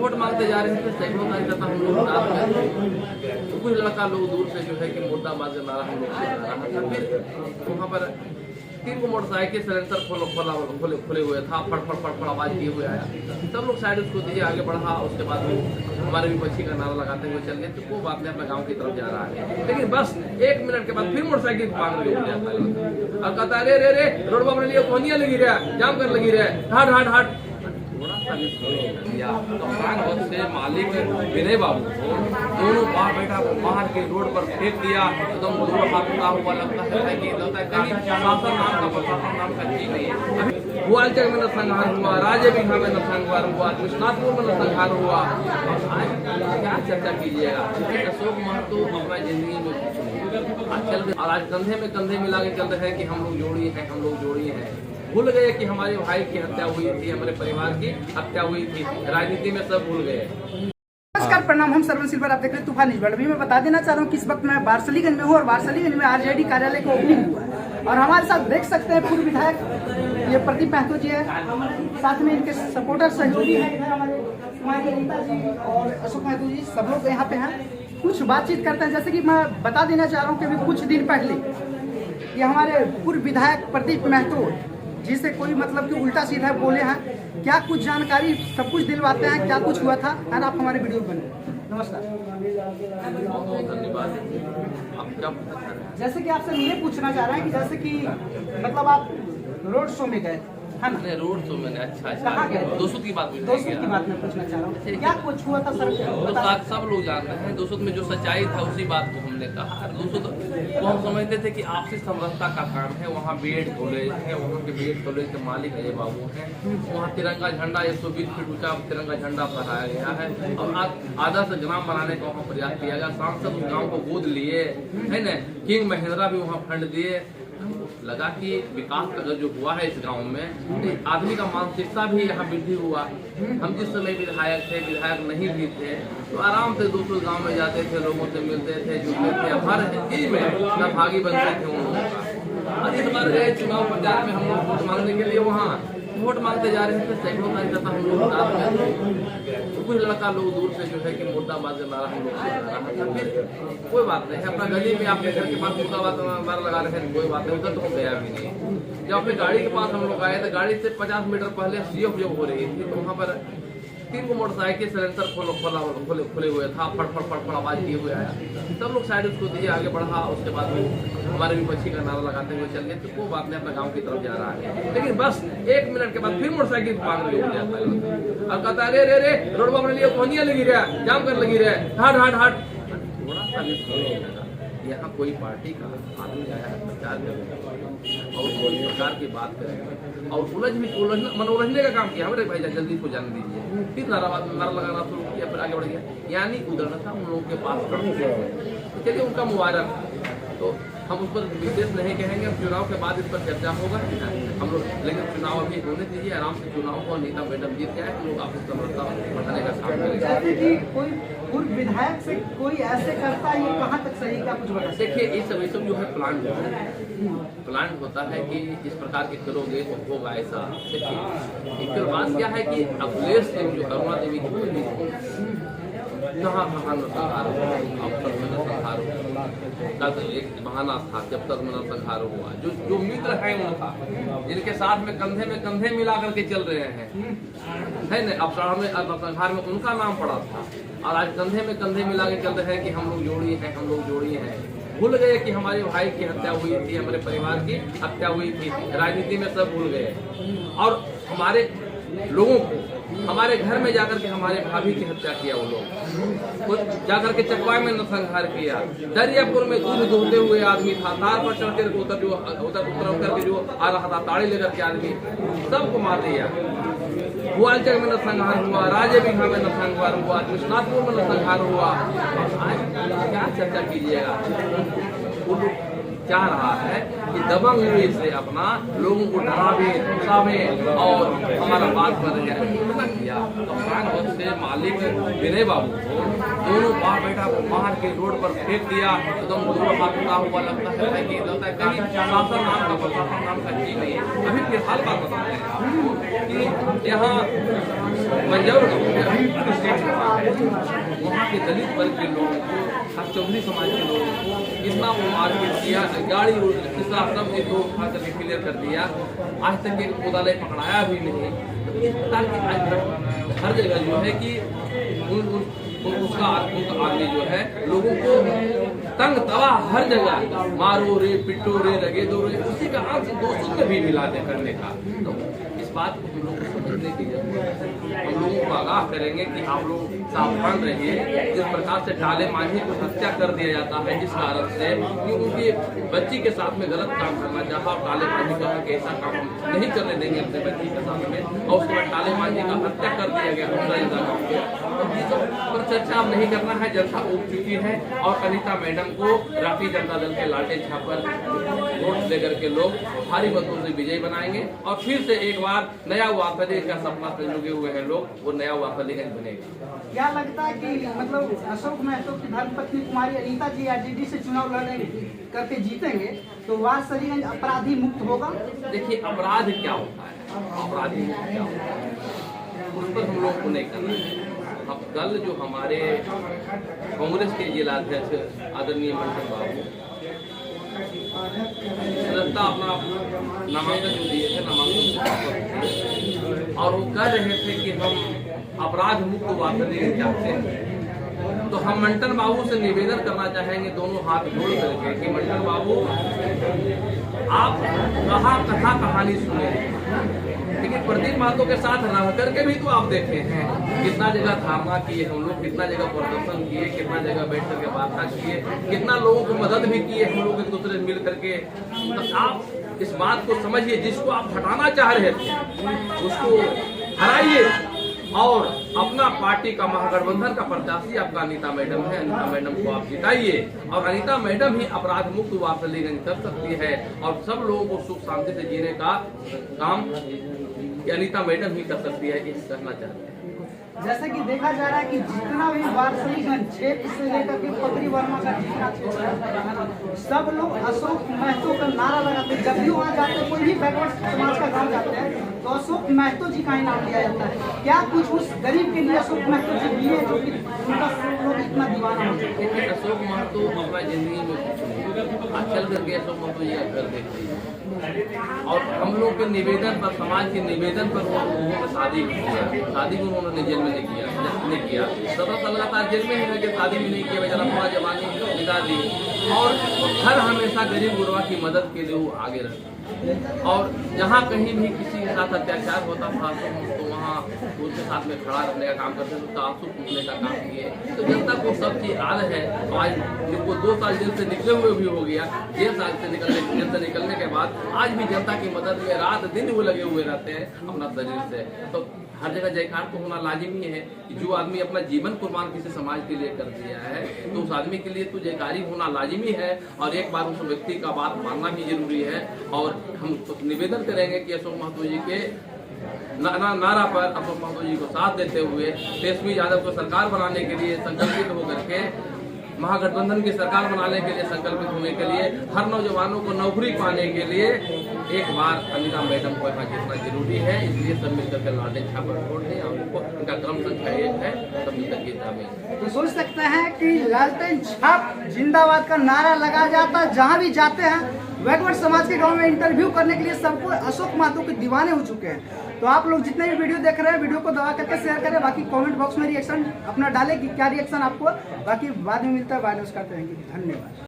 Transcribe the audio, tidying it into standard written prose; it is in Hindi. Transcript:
वोट मांगते जा रहे थे, सैकड़ों कार्यकर्ता हम लोग रात में, तो कुछ लड़का लोग दूर से जो है कि मुर्दाबाद का नारा हम लोग से गा रहा था। फिर वहाँ पर 3 को मोटरसाइकिल सिलेंडर खुले हुए था, फड़ आवाज दिए हुए आया। सब लोग साइड उसको दिए, आगे बढ़ा। उसके बाद हमारे विपक्षी का नारा लगाते हुए चल गए। तो वो बात नहीं, अपना गांव की तरफ जा रहा है। लेकिन बस 1 मिनट के बाद फिर मोटरसाइकिल भाग के उठ जाता है और कहता है, रे रोड पर लिए कोनिया लगी रहा, जाम कर लगी रहा, हट। थोड़ा सा भी किया कप्तान बस से मालिक विनय बाबू को दोनों बाप बेटा को मार के रोड पर फेंक दिया। एकदम दोनों हाथ उठा हुआ लगता है कि कहीं शासन नाम का प्रशासन नाम का चीज नहीं है। अभी ग्वालचर में नरसंहार हुआ, राजेबिघा में नरसंहार हुआ, विश्वनाथपुर में नरसंहार हुआ। आज क्या चर्चा कीजिएगा? अशोक महतो अपना जिंदगी में आज चल और आज कंधे में कंधे मिला के चल रहे हैं कि हम लोग जोड़ी हैं। भूल गए कि हमारे भाई की हत्या हुई थी, हमारे परिवार की हत्या हुई थी। राजनीति में सब भूल गए। नमस्कार, प्रणाम। हम सरवन सिल्वर, आप देख रहे हैं तूफान न्यूज़। अभी मैं बता देना चाह रहा हूँ कि इस वक्त मैं वारसलीगंज में हूँ और वारसलीगंज में आरजेडी कार्यालय का ओपनिंग हुआ है और हमारे साथ देख सकते हैं पूर्व विधायक ये प्रदीप महतो जी है, साथ में इनके सपोर्टर सहयोगी हैं इधर हमारे कुमारी रीता जी और अशोक महतो जी, सब लोग यहाँ पे हैं। कुछ बातचीत करते हैं। जैसे कि मैं बता देना चाह रहा हूँ कि अभी कुछ दिन पहले ये हमारे पूर्व विधायक प्रदीप महतो, जिसे कोई मतलब कि उल्टा सीधा बोले हैं, क्या कुछ जानकारी सब कुछ दिलवाते हैं, क्या कुछ हुआ था। और आप हमारे वीडियो बने। नमस्कार, धन्यवाद। आप क्या पूछना चाह रहे हैं? जैसे कि आपसे ये पूछना चाह रहे हैं कि जैसे कि मतलब आप रोड शो में गए है ना? रोड शो मैंने अच्छा कहाँ गए? दोस्तों की बात मैं पूछना चाह रहा हूँ, क्या कुछ हुआ था सर? तो सब लोग जानते हैं दोस्तों में जो सच्चाई था उसी बात को हमने कहा। दोस्तों तो हम समझते थे कि आपसी समरसता का काम है। वहाँ बीएड कॉलेज है, वहाँ के बीएड कॉलेज के मालिक अजय बाबू हैं। वहाँ तिरंगा झंडा 120 फीट ऊंचा तिरंगा झंडा फहराया गया है और आदर्श ग्राम बनाने का वहाँ प्रयास किया गया। सांसद उस गाँव को गोद लिए है न, किंग महिंद्रा भी वहाँ फंड दिए। लगा कि विकास अगर जो हुआ है इस गांव में, तो आदमी का मानसिकता भी यहाँ वृद्धि हुआ। हम जिस समय विधायक नहीं भी थे, तो आराम से दूसरे गांव में जाते थे, लोगों से मिलते थे, जुड़ते थे, हर चीज में सहभागी बनते थे उन लोगों का। और इस बार गए चुनाव प्रचार में हम लोग वोट मांगने के लिए वहाँ वोट मांगते जा रहे थे, सैकड़ों कार्यकर्ता हम लोग रात में, तो कुछ लड़का लोग दूर से जो है कि मुर्दाबाद का नारा हम लोग से गा रहा था। फिर कोई बात नहीं है, अपना गली में आपके घर के पास मुर्दाबाद का नारा लगा रहे थे, कोई बात नहीं, उधर तो हम गया भी नहीं। जब अपनी गाड़ी के पास हम लोग आए तो गाड़ी से 50 मीटर पहले सीएफ जब हो रही थी, तो वहाँ पर 3 को मोटरसाइकिल सिलेंडर खुले हुए था, फड़ आवाज दिए हुए आया। सब लोग साइड उसको दिए, आगे बढ़ा। उसके बाद हमारे विपक्षी का नारा लगाते हुए चल गए। तो वो बात नहीं, अपना गांव की तरफ जा रहा है। लेकिन बस 1 मिनट के बाद फिर मोटरसाइकिल भाग के उठ जाता है और कहता है, रे रोड पर लिए कोनिया लगी रहा, जाम कर लगी रहा, हट। थोड़ा सा भी यहाँ कोई पार्टी का आदमी आया है प्रचार करेगा और कोई प्रकार की बात करेगा और उलझने का काम किया। हमारे भाई जल्दी इसको जान दीजिए। फिर नारा लगाना शुरू किया, फिर आगे बढ़ गया। यानी उदरता उन लोगों के पास तो चलिए उनका मुबारक। तो हम उस पर विशेष नहीं कहेंगे, चुनाव के बाद इस पर चर्चा होगा हम लोग। लेकिन चुनाव अभी होने दीजिए, आराम से चुनाव को नीता मैडम जीत जाए, लोग आपस समरसता बढ़ाने का काम करेंगे। जैसे कि कोई पूर्व विधायक से कोई ऐसे करता है, ये कहाँ तक सही, क्या कुछ बता? देखिए ये सब जो है प्लान होता है कि इस प्रकार के करोगे तो होगा ऐसा। देखिए एक बात क्या है कि अखिलेश सिंह जो अरुणा देवी की पत्नी कहाँ महान नरसंहार हुआ, अब तक में नरसंहार हुआ। एक बहाना था जब तक में नरसंहार हुआ। जो मित्र है उनका, जिनके साथ में कंधे मिला करके चल रहे हैं, है न, अब में नरसंहार में उनका नाम पड़ा था और आज कंधे मिला के चल रहे हैं कि हम लोग जोड़ी हैं। भूल गए कि हमारे भाई की हत्या हुई थी, हमारे परिवार की हत्या हुई थी। राजनीति में सब भूल गए और हमारे लोगों को हमारे घर में जाकर के हमारे भाभी की हत्या किया। वो लोग जाकर के चकवाई में नरसंहार किया। दरियापुर में दूध दोहते हुए आदमी था, तार पर चढ़ कर उतर के जो आ रहा था ताड़ी लेकर के आदमी, सबको मार दिया। ग्वालचर में नरसंहार हुआ, राजेबिघा में नरसंहार हुआ, विश्वनाथपुर में नरसंहार हुआ। आज क्या चर्चा कीजिएगा? चाह रहा है कि दबंग से अपना लोगों को डरावे धमकावे और हमारा बात कर रहे हैं। किया कप्तान बस से मालिक विनय बाबू को दोनों बाप बेटा को मार के रोड पर फेंक दिया। एकदम दोनों हाथ उठा हुआ लगता है कि कहीं शासन नाम का प्रशासन नाम का चीज नहीं है। अभी फिलहाल बात बताते हैं कि यहाँ मंजौर चौधरी समाज के लोगों को इतना वो मारपीट किया, गाड़ी तीसरा सब एक दो उठा करके क्लियर कर दिया, आज तक एक मुदाले पकड़ाया भी नहीं। तो इस प्रकार की आज तक हर जगह जो है कि उसका आदमी जो है लोगों को तंग तबाह हर जगह मारो रे पिटो रे लगे दो रे, उसी का आज दोस्तों में भी मिला दे करने का। तो इस बात को हम लोग को समझने की जरूरत है। हम लोगों को आगाह करेंगे कि आप लोग सावधान रहिए। जिस प्रकार से टाले मांझी को हत्या कर दिया जाता है जिस कारण से कि उनकी बच्ची के साथ में गलत काम करना चाहा और टाले मांझी कहा कि ऐसा काम हम नहीं करने देंगे अपने बच्ची के साथ में, और उसके बाद टाले मांझी का हत्या कर दिया गया दूसरा इंसान को। तो ये सब पर चर्चा अब नहीं करना है, जनता उठ चुकी है और अनीता मैडम को राष्ट्रीय जनता दल के लाटे छापर वोट देकर के लोग भारी मतों से विजयी बनाएंगे और फिर से एक बार नया वापसी का सपना संजोगे हुए हैं लोग, वो नया वापसीगंज बनेगा। क्या लगता है कि मतलब अशोक महतो की धर्मपत्नी कुमारी अनीता जी आरजेडी से चुनाव लड़ने करके जीतेंगे तो वारसलीगंज अपराधी मुक्त होगा? देखिए अपराध क्या होता है, अपराधी क्या होता है उस पर हम लोग को नहीं करना है। अब कल जो हमारे कांग्रेस के जिलाध्यक्ष आदरणीय मंटन बाबू रस्ता अपना नामांकन जो दिए थे, नामांकन और वो कह रहे थे कि हम अपराध मुक्त वापसीगंज चाहते हैं। तो हम मंटन बाबू से निवेदन करना चाहेंगे दोनों हाथ जोड़ करके कि मंटन बाबू आप कथा कहानी सुने, लेकिन प्रदीप महतो के साथ रह करके भी तो आप देखे हैं कितना जगह धारणा किए हम लोग, कितना जगह प्रदर्शन किए, कितना जगह बैठ करके वार्ता किए, कितना लोगों को मदद भी किए हम लोग एक दूसरे से मिल करके। तो आप इस बात को समझिए, जिसको आप हटाना चाह रहे थे उसको हराइए और अपना पार्टी का महागठबंधन का प्रत्याशी आपका अनीता मैडम है, अनीता मैडम को आप जिताइए और अनीता मैडम ही अपराध मुक्त वापसीगंज कर सकती है और सब लोगों को सुख शांति से जीने का काम अनीता मैडम ही कर सकती है, इस कहना चाहते हैं। जैसे कि देखा जा रहा है कि जितना भी वारसलीगंज क्षेत्र से लेकर के पकड़ी वर्मा का जितना क्षेत्र है सब लोग अशोक महतो का नारा लगाते हैं। जब भी वहाँ जाते हैं, कोई भी बैकवर्ड समाज का गांव जाते हैं तो अशोक महतो जी का ही नाम लिया जाता है। क्या कुछ उस गरीब के लिए अशोक महतो जी दिए जो कि उनका लोग इतना दीवाना हो चुके हैं? अशोक महतो अपना जिंदगी में चल करके अशोक महतो जी घर देखते हैं और हम लोग के निवेदन पर, समाज के निवेदन पर उन्होंने शादी को उन्होंने जेल में नहीं किया 17 साल लगातार जेल में ही रह के शादी भी नहीं किया, बेचारा पूरा जवानी बिता दी और हर हमेशा गरीब गुरबा की मदद के लिए वो आगे रहते और जहाँ कहीं भी किसी के साथ अत्याचार होता था तो वहाँ उसके साथ में खड़ा रहने का काम करते थे, उसका आंसू पूछने का काम किए। तो जनता को सब चीज याद है। आज जिनको 2 साल जेल से निकले हुए भी हो गया, जेल से निकलने के बाद आज भी जनता की मदद में रात दिन वो लगे हुए रहते हैं अपना शरीर से। तो हर जगह जयकार तो होना लाजिमी है कि जो आदमी अपना जीवन कुर्बान किसी समाज के लिए कर दिया है तो उस आदमी के लिए तो जयकारी होना लाजिमी है और एक बार उस व्यक्ति का बात मानना भी जरूरी है। और हम तो निवेदन करेंगे कि अशोक महतो जी के नारा पर अशोक महतो जी को साथ देते हुए तेजस्वी यादव को सरकार बनाने के लिए संकल्पित होकर के, महागठबंधन की सरकार बनाने के लिए संकल्पित होने के लिए, हर नौजवानों को नौकरी पाने के लिए एक बार अनीता मैडम को यहाँ जितना जरूरी है। इसलिए सब मिलकर के लाटे छापर छोड़ दें और उनको इनका क्रम संख्या 1 है, सब मिलकर गीता में तो सोच सकते हैं कि लालटेन छाप जिंदाबाद का नारा लगा जाता है। जहाँ भी जाते हैं बैकवर्ड समाज के गांव में इंटरव्यू करने के लिए सबको अशोक महतो के दीवाने हो चुके हैं। तो आप लोग जितने भी वीडियो देख रहे हैं वीडियो को दबा करके शेयर करें, बाकी कमेंट बॉक्स में रिएक्शन अपना डालें कि क्या रिएक्शन आपको, बाकी बाद में मिलता है, बाद में उसका। धन्यवाद।